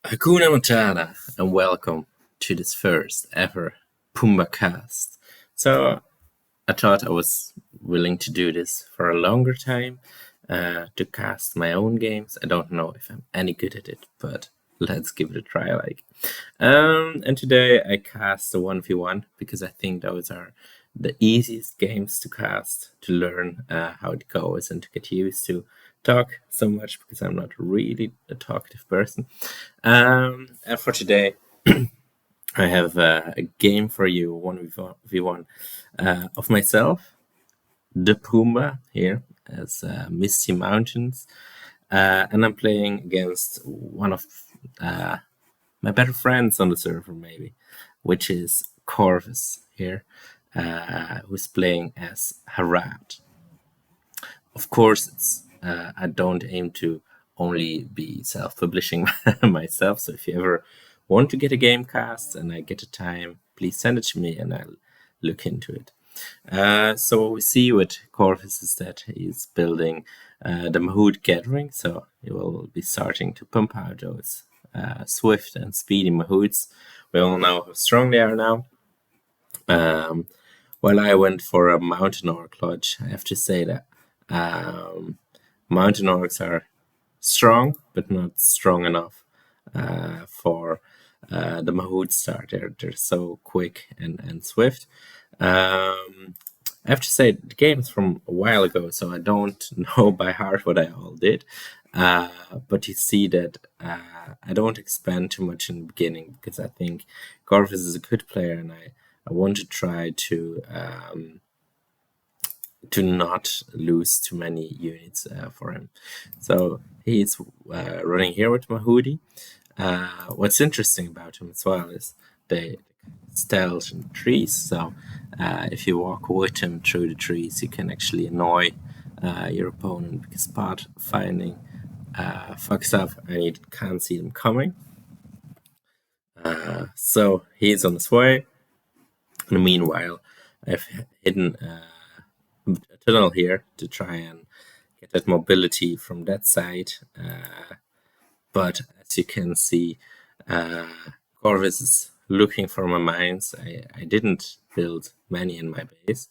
Hakuna Matata, and welcome to this first ever Pumba cast. So I thought I was willing to do this for a longer time to cast my own games. I don't know if I'm any good at it, but let's give it a try. And today I cast a 1v1 because I think those are the easiest games to cast to learn how it goes and to get used to talk so much because I'm not really a talkative person. And for today, I have a game for you, 1v1 of myself, the Pumba here as Misty Mountains, and I'm playing against one of my better friends on the server, maybe, which is Corvus here, who's playing as Harad. Of course, I don't aim to only be self-publishing myself, so if you ever want to get a game cast and I get a time, please send it to me and I'll look into it. So what we see with Corvus is that he's building the Mahout Gathering, so he will be starting to pump out those swift and speedy Mahouts. We all know how strong they are now. While I went for a Mountain Orc Lodge, I have to say that Mountain Orcs are strong, but not strong enough for the Mahout start. They're so quick and swift. I have to say the game's from a while ago, so I don't know by heart what I all did. But you see that I don't expand too much in the beginning because I think Corvus is a good player, and I want to try to not lose too many units for him. So he's running here with Mahudi. What's interesting about him as well is they stealth in trees. So if you walk with him through the trees, you can actually annoy your opponent because path finding fucks up and you can't see them coming. So he's on his way. And meanwhile, I've hidden a tunnel here to try and get that mobility from that side. But as you can see, Corvus is looking for my mines. I didn't build many in my base,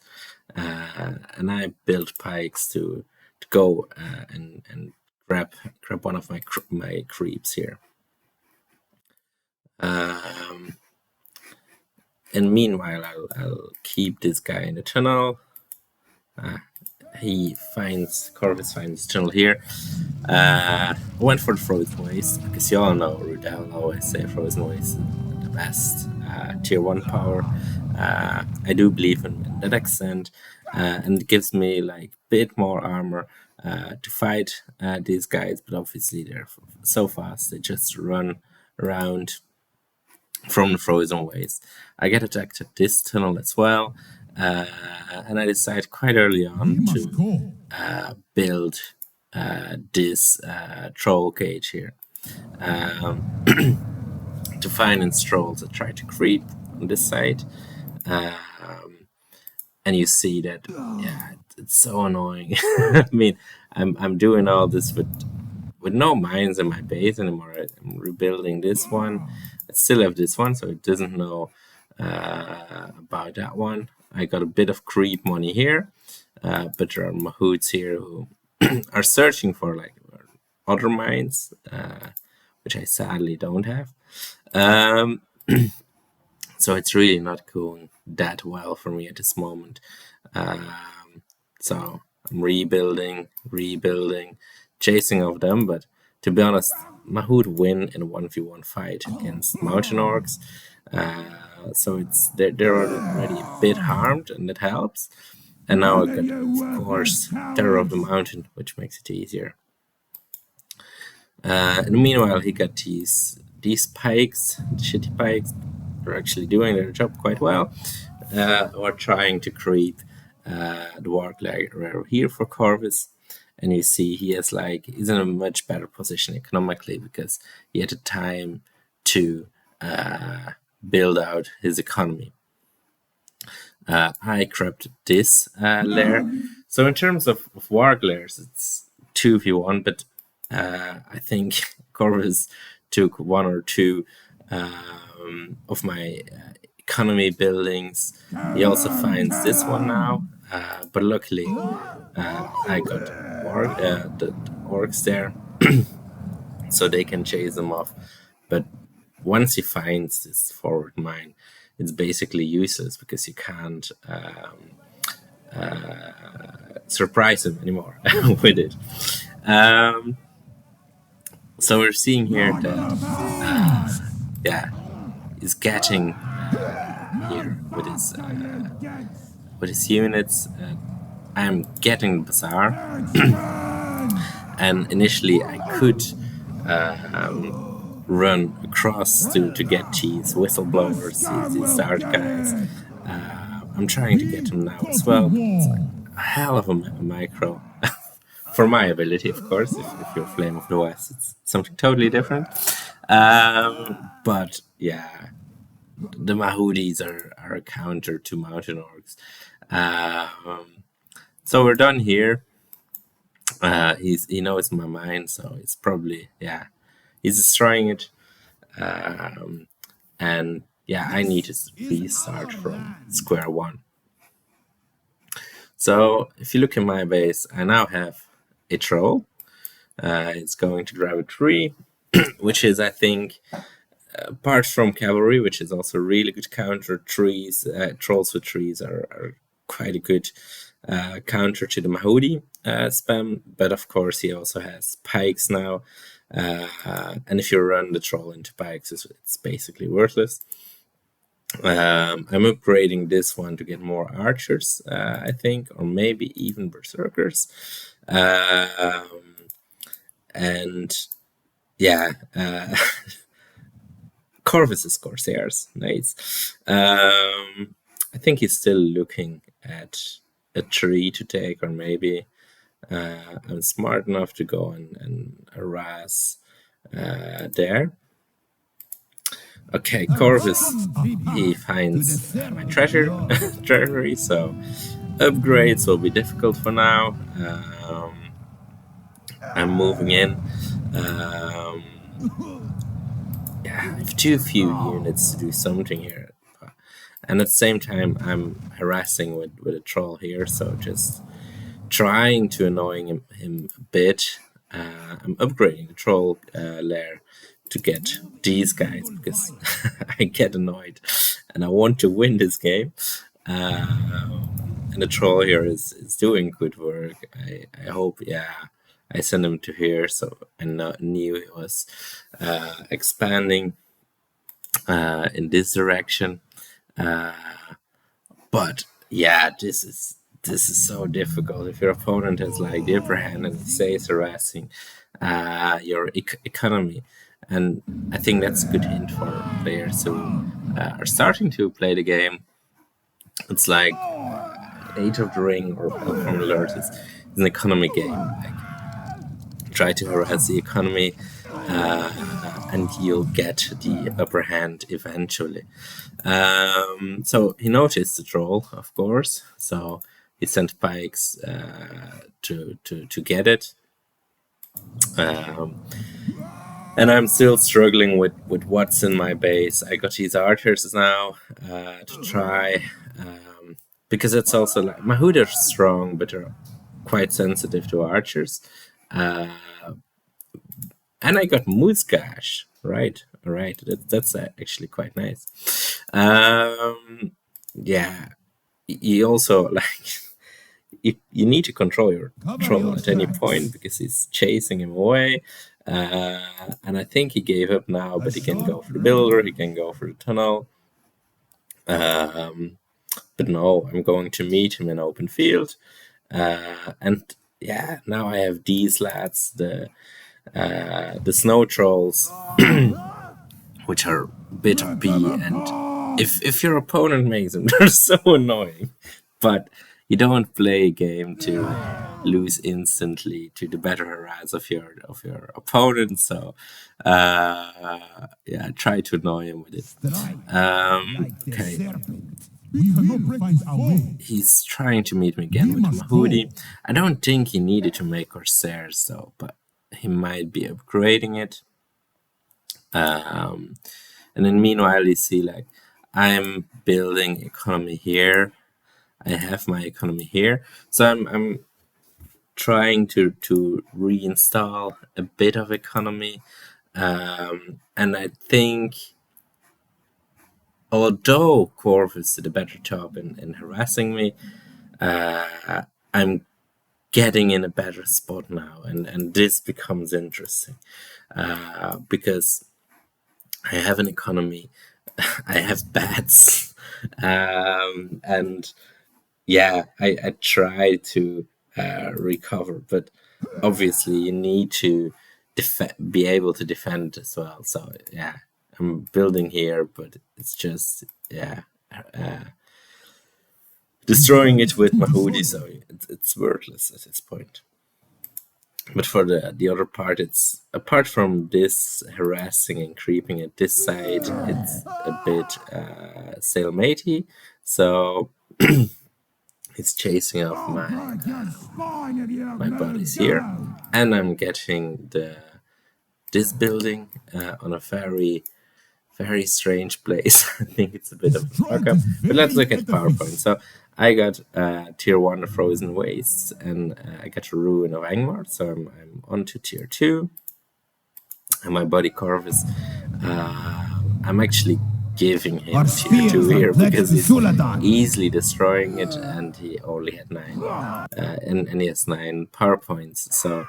and I built pikes to go and grab one of my creeps here. And meanwhile, I'll keep this guy in the tunnel. Corvus finds the tunnel here. I went for the Frozen Waste because you all know Rudel always say Frozen Waste is the best tier 1 power. I do believe in that extent, and it gives me like a bit more armor to fight these guys, but obviously they're so fast, they just run around from the Frozen Waste. I get attacked at this tunnel as well, and I decide quite early on to build this troll cage here. To finance trolls that try to creep on this side. And you see that, it's so annoying. I mean, I'm doing all this with no mines in my base anymore. I'm rebuilding this one. I still have this one, so it doesn't know about that one. I got a bit of creep money here, but there are Mahouts here who are searching for like other mines, which I sadly don't have. So it's really not going that well for me at this moment. So I'm rebuilding, chasing of them, but to be honest, Mahout win in a 1v1 fight against Mountain Orcs. So they're already a bit harmed, and that helps. And now I got, of course, Terror of the Mountain, which makes it easier. And meanwhile, he got these pikes, the shitty pikes. They're actually doing their job quite well. Or trying to creep the Warg Lair here for Corvus. And you see he's in a much better position economically because he had the time to build out his economy. I grabbed this lair. So in terms of Warg Lairs, it's 2v1, but I think Corvus took one or two of my economy buildings. He also finds this one now, but luckily I got the orcs there, so they can chase them off. But once he finds this forward mine, it's basically useless because you can't surprise him anymore with it. So we're seeing here that he's getting here with his units. I'm getting the bazaar, and initially I could run across to get these whistleblowers, these dart guys. I'm trying to get them now as well. It's like a hell of a micro. For my ability, of course. If you're Flame of the West, it's something totally different. But yeah, the Mahudis are a counter to Mountain Orcs. So we're done here. He knows my mind, so it's probably, he's destroying it. And yeah, I need to restart from square one. So if you look in my base, I now have a troll. It's going to grab a tree, which is, I think, apart from cavalry, which is also really good counter. Trees, trolls with trees are quite a good counter to the Mahudi spam. But of course, he also has pikes now. And if you run the troll into pikes, it's basically worthless. I'm upgrading this one to get more archers, I think, or maybe even berserkers. And yeah, Corvus's Corsairs, nice. I think he's still looking at a tree to take, or maybe I'm smart enough to go and harass there. Okay, Corvus, he finds my treasury, so upgrades will be difficult for now. I'm moving in. I have too few units to do something here. And at the same time, I'm harassing with a troll here, so just trying to annoy him a bit. I'm upgrading the troll lair to get these guys because I get annoyed and I want to win this game. And the troll here is doing good work. I hope, I sent him to here, so I knew he was expanding in this direction. But yeah, this is so difficult. If your opponent has like the upper hand and stays harassing your economy, and I think that's a good hint for players who are starting to play the game. It's like Age of the Ring or Platform Alert is an economy game. Like, try to harass the economy, and you'll get the upper hand eventually. So he noticed the troll, of course. So he sent pikes to get it. And I'm still struggling with what's in my base. I got these archers now to try, because it's also like Mahud are strong, but they're quite sensitive to archers. And I got Muskash, right? All right, that's actually quite nice. You also like you need to control your troll at any point because he's chasing him away. And I think he gave up now, but he can go for the builder, he can go for the tunnel. But no, I'm going to meet him in open field. And yeah, now I have these lads, the snow trolls, which are a bit OP, and if your opponent makes them, they're so annoying. But you don't play a game to lose instantly to the better harass of your opponent. So try to annoy him with it. Okay. He's trying to meet me again with Mahudi. I don't think he needed to make Corsairs though, but he might be upgrading it. And then meanwhile, you see like I'm building economy here. I have my economy here, so I'm trying to reinstall a bit of economy, and I think although Corvus did a better job in harassing me, I'm getting in a better spot now, and this becomes interesting because I have an economy, I have bats, and yeah, I try to recover, but obviously you need to be able to defend as well. So yeah, I'm building here, but it's just destroying it with my hoodie, so it's worthless at this point. But for the other part, it's apart from this harassing and creeping at this side, it's a bit stalematey. So it's chasing off my bodies here, and I'm getting this building on a very strange place. I think it's a bit of a fuck up, but let's look at PowerPoint. So I got tier 1 of Frozen Wastes, and I got a Ruin of Angmar, so I'm on to tier 2. And my buddy Corvus, I'm actually giving him tier 2 here because he's easily destroying it, and he only had 9, and he has 9 PowerPoints. So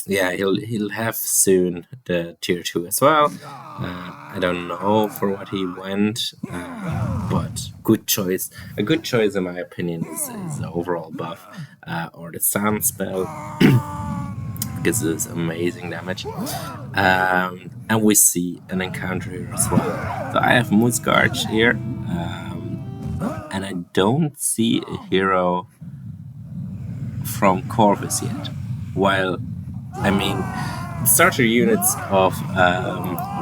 yeah, he'll have soon the tier 2 as well. I don't know for what he went, but good choice. A good choice, in my opinion, is the overall buff or the Sand spell, because it's amazing damage. And we see an encounter here as well. So I have Moosgarch here, and I don't see a hero from Corvus yet. While, I mean, starter units of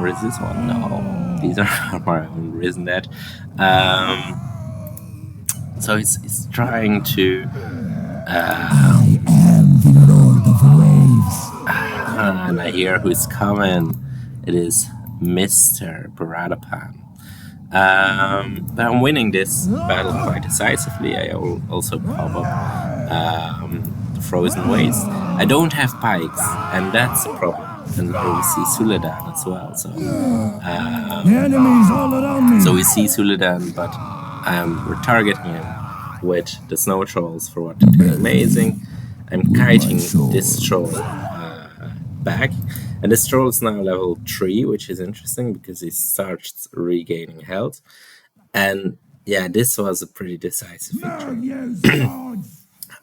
where is this one? No, these are my own Risen Dead. So he's trying to and I hear who's coming. It is Mr. Baradapan. But I'm winning this battle quite decisively. I also pop up the Frozen Waste. I don't have pikes, and that's a problem. And here we see Suladan as well. So we see Suladan, but we're targeting him with the snow trolls for what they're doing amazing. I'm kiting this troll back, and this troll is now level 3, which is interesting because he starts regaining health. And yeah, this was a pretty decisive victory.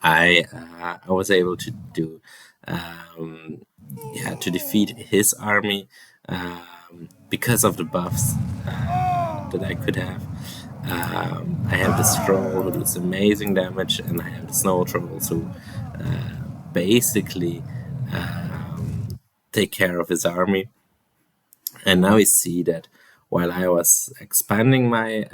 I was able to do to defeat his army because of the buffs that I could have. I have the troll who does amazing damage, and I have the snow trolls who basically take care of his army. And now we see that while I was expanding my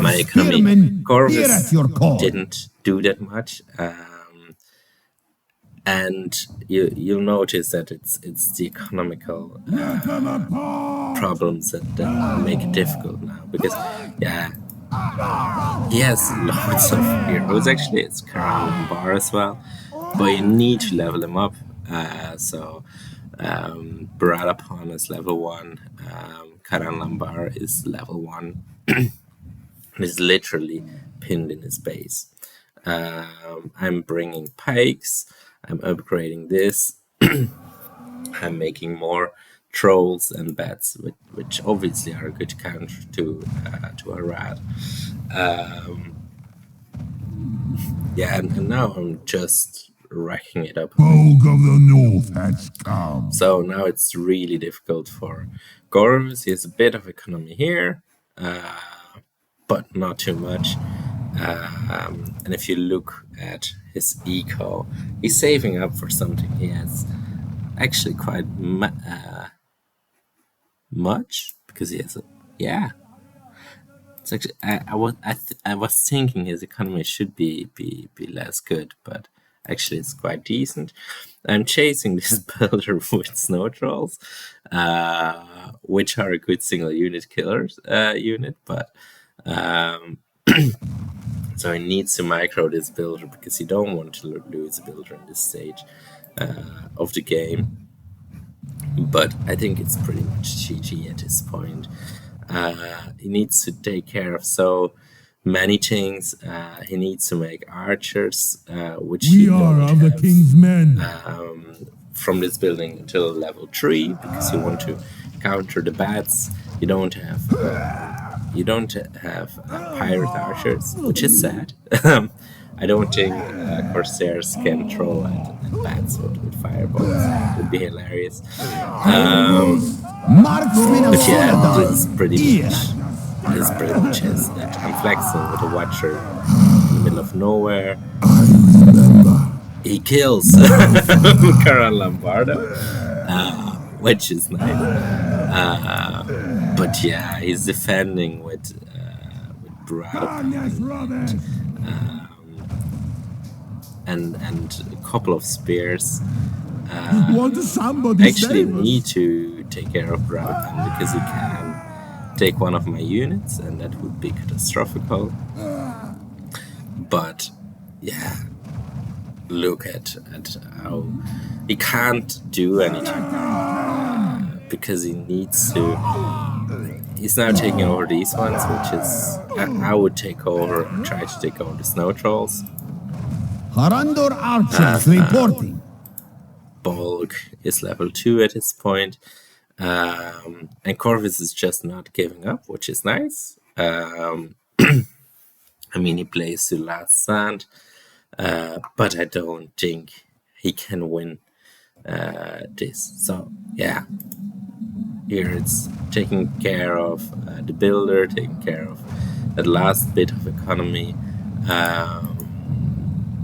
my economy, Corvus didn't do that much. And you'll notice that it's the economical problems that make it difficult now, because he has loads of heroes. Actually, it's Karan Lambar as well, but you need to level him up. So Baradapan is level 1, Karan Lambar is level 1, and is literally pinned in his base. I'm bringing pikes, I'm upgrading this, I'm making more trolls and bats, which obviously are a good counter to Arad. And now I'm just racking it up. Folk of the North has come. So now it's really difficult for Corvus. He has a bit of economy here, but not too much. And if you look at his eco, he's saving up for something. He has actually quite much, because he has It's actually I was thinking his economy should be less good, but actually it's quite decent. I'm chasing this builder with snow trolls, which are a good single unit killers unit, but so he needs to micro this builder because you don't want to lose a builder in this stage of the game. But I think it's pretty much GG at this point. He needs to take care of so many things. He needs to make archers, which he We are don't of the have, king's men. from this building until level 3 because you want to counter the bats. You don't have pirate archers, which is sad. I don't think Corsairs can throw at bats with fireballs. It would be hilarious. But yeah, this is pretty much it. I'm flexing with a Watcher in the middle of nowhere. He kills Cara Lombardo, which is nice. But yeah, he's defending with Brad and a couple of spears. Actually need to take care of Brad because he can take one of my units, and that would be catastrophical. But yeah, look at how he can't do anything because he needs to. He's now taking over these ones, which is I would try to take over the snow trolls. Harandor archers reporting. Bulk is level 2 at this point. And Corvus is just not giving up, which is nice. I mean, he plays to last stand, but I don't think he can win this. So, yeah. Here it's taking care of the builder, taking care of that last bit of economy.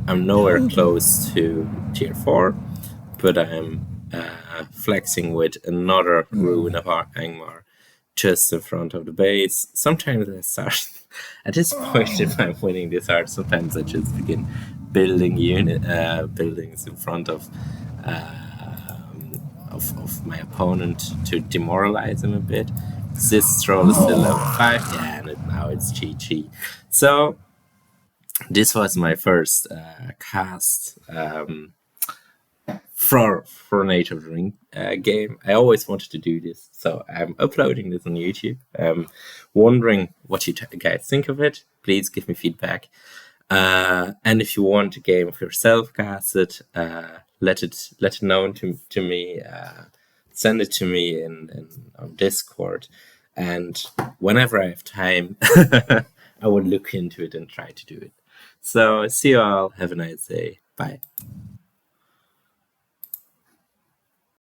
I'm nowhere close to tier 4, but I'm flexing with another Rune of Angmar just in front of the base. Sometimes I start, at this point if I'm winning this hard, sometimes I just begin building buildings in front of my opponent to demoralize him a bit. This troll is still level 5, yeah, and now it's GG. So this was my first cast for Age of the Ring game. I always wanted to do this, so I'm uploading this on YouTube. Wondering what you guys think of it. Please give me feedback. And if you want a game of yourself casted, let it known to me. Send it to me on Discord, and whenever I have time, I would look into it and try to do it. So see you all. Have a nice day. Bye.